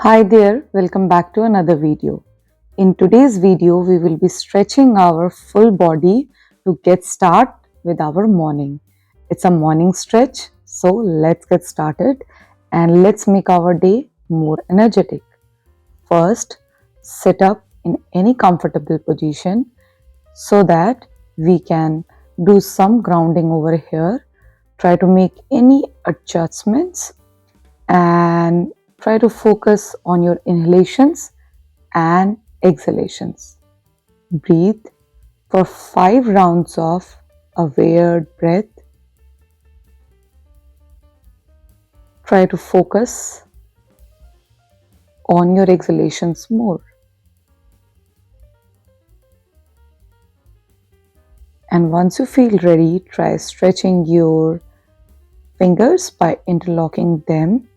Hi there, welcome back to another video. In today's video, we will be stretching our full body to get start with our morning. It's a morning stretch, so let's get started and let's make our day more energetic. First, sit up in any comfortable position so that we can do some grounding over here. Try to make any adjustments and try to focus on your inhalations and exhalations. Breathe for 5 rounds of a weird breath. Try to focus on your exhalations more. And once you feel ready, try stretching your fingers by interlocking them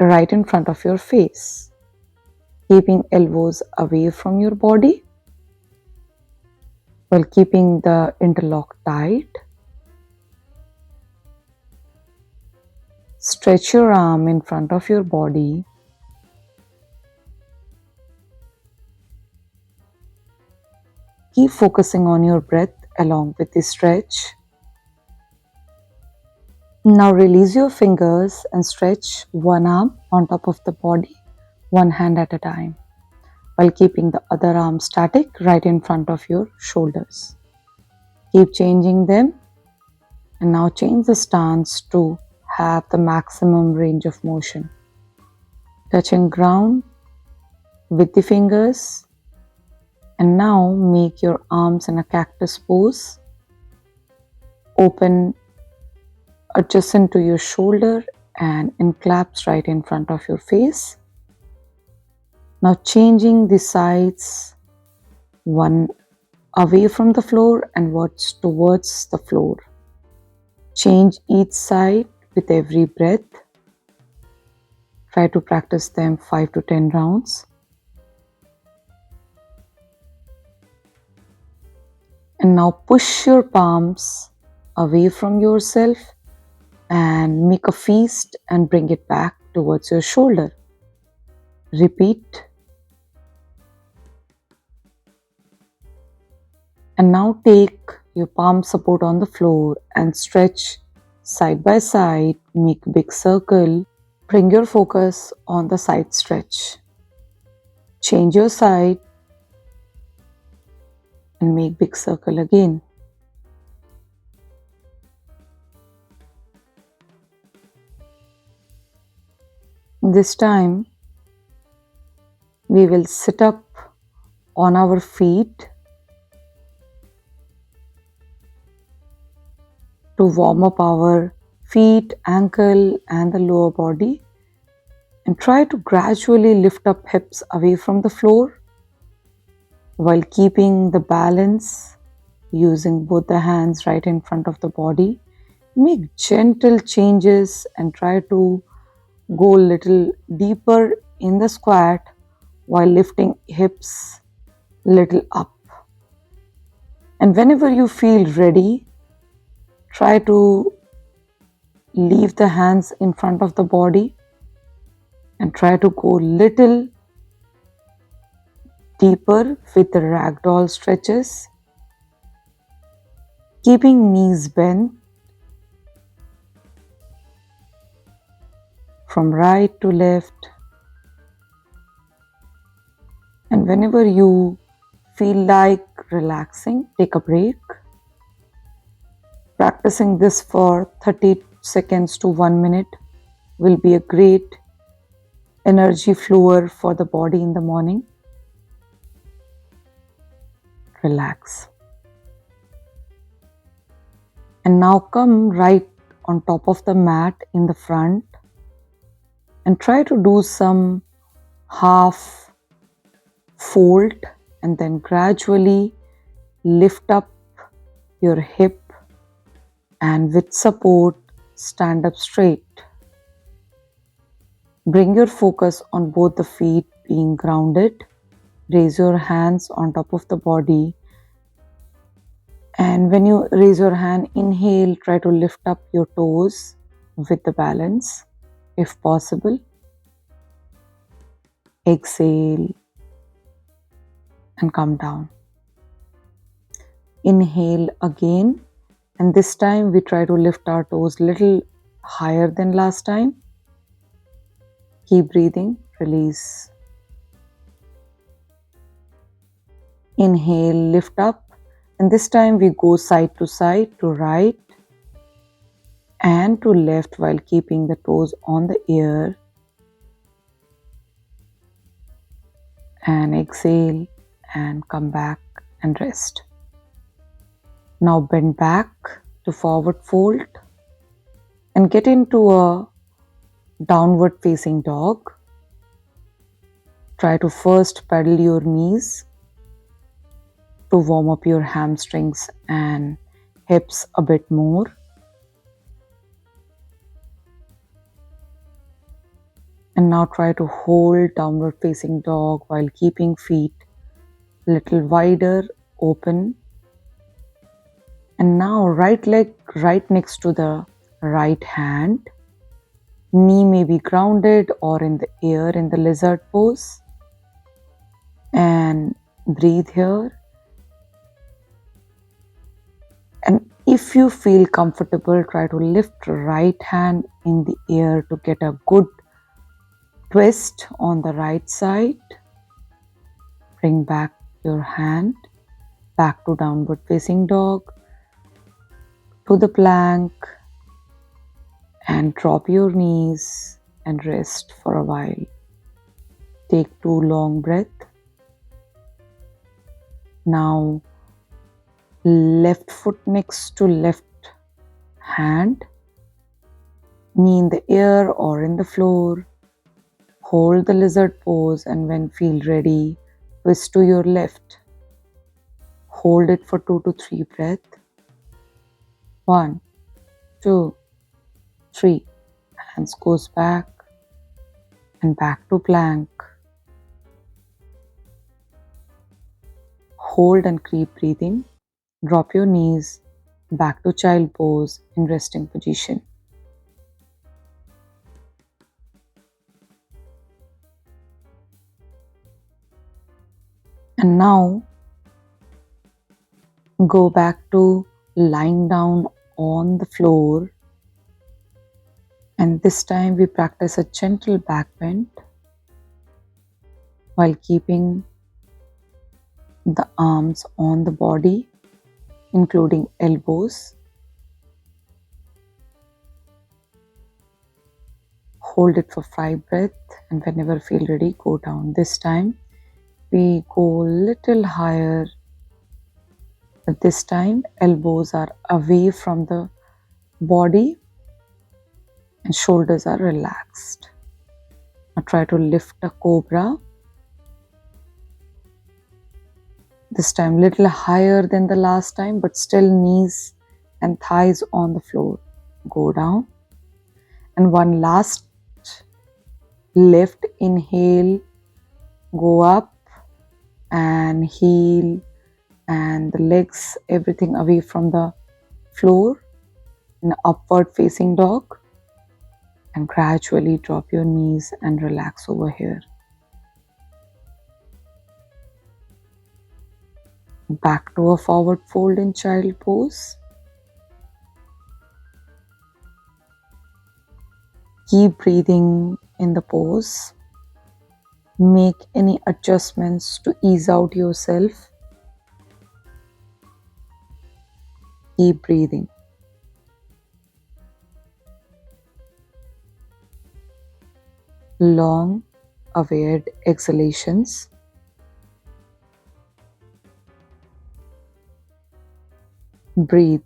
right in front of your face, keeping elbows away from your body while keeping the interlock tight. Stretch your arm in front of your body. Keep focusing on your breath along with the stretch. Now release your fingers and stretch one arm on top of the body, one hand at a time, while keeping the other arm static right in front of your shoulders. Keep changing them, and now change the stance to have the maximum range of motion. Touching ground with the fingers, and now make your arms in a cactus pose. Open adjacent to your shoulder and in claps right in front of your face. Now changing the sides, one away from the floor and towards the floor. Change each side with every breath. Try to practice them 5 to 10 rounds. And now push your palms away from yourself and make a fist and bring it back towards your shoulder. Repeat. And now take your palm support on the floor and stretch side by side. Make a big circle. Bring your focus on the side stretch. Change your side and make big circle again. This time we will sit up on our feet to warm up our feet, ankle and the lower body, and try to gradually lift up hips away from the floor while keeping the balance using both the hands right in front of the body. Make gentle changes and try to go a little deeper in the squat while lifting hips little up. And whenever you feel ready, try to leave the hands in front of the body and try to go little deeper with the ragdoll stretches, keeping knees bent from right to left. And whenever you feel like relaxing, take a break. Practicing this for 30 seconds to 1 minute will be a great energy flower for the body in the morning. Relax. And now come right on top of the mat in the front and try to do some half fold and then gradually lift up your hip and with support stand up straight. Bring your focus on both the feet being grounded. Raise your hands on top of the body, and when you raise your hand, inhale, try to lift up your toes with the balance if possible. Exhale and come down. Inhale again, and this time we try to lift our toes little higher than last time. Keep breathing, release. Inhale, lift up, and this time we go side to side, to right and to left while keeping the toes on the ear. And exhale and come back and rest. Now bend back to forward fold and get into a downward facing dog. Try to first pedal your knees to warm up your hamstrings and hips a bit more. And now try to hold downward facing dog while keeping feet a little wider, open. And now right leg right next to the right hand. Knee may be grounded or in the air in the lizard pose. And breathe here. And if you feel comfortable, try to lift right hand in the air to get a good twist on the right side. Bring back your hand back to downward facing dog, to the plank, and drop your knees and rest for a while. Take 2 long breaths. Now left foot next to left hand, knee in the air or in the floor. Hold the lizard pose, and when feel ready, twist to your left. Hold it for 2 to 3 breaths. 1, 2, 3. Hands goes back and back to plank. Hold and keep breathing. Drop your knees back to child pose in resting position. And now go back to lying down on the floor, and this time we practice a gentle back bend while keeping the arms on the body, including elbows. Hold it for 5 breaths, and whenever feel ready, go down. This time we go little higher, but this time elbows are away from the body and shoulders are relaxed. Now try to lift a cobra. This time little higher than the last time, but still knees and thighs on the floor. Go down. And one last lift. Inhale, go up and heel and the legs, everything away from the floor in upward facing dog. And gradually drop your knees and relax over here. Back to a forward fold in child pose. Keep breathing in the pose. Make any adjustments to ease out yourself. Keep breathing. Long, aware exhalations. Breathe.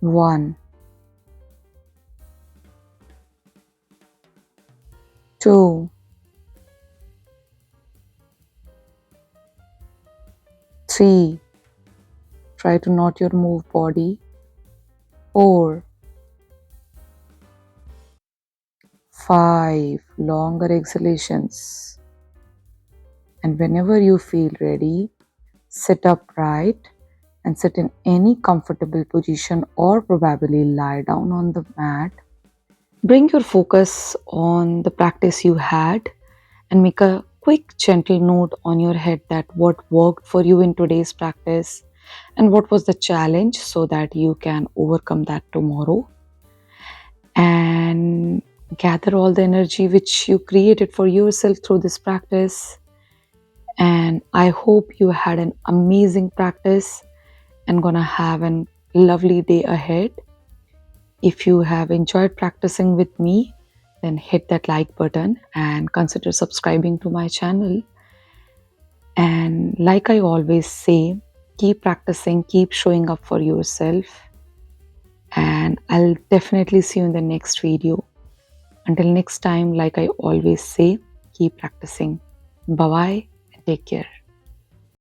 One, 2, 3. Try to not your move body. 4, 5. Longer exhalations. And whenever you feel ready, sit upright and sit in any comfortable position or probably lie down on the mat. Bring your focus on the practice you had and make a quick gentle note on your head that what worked for you in today's practice and what was the challenge so that you can overcome that tomorrow. And gather all the energy which you created for yourself through this practice. And I hope you had an amazing practice and gonna have a lovely day ahead. If you have enjoyed practicing with me, then hit that like button and consider subscribing to my channel. And like I always say, keep practicing, keep showing up for yourself. And I'll definitely see you in the next video. Until next time, like I always say, keep practicing. Bye bye and take care.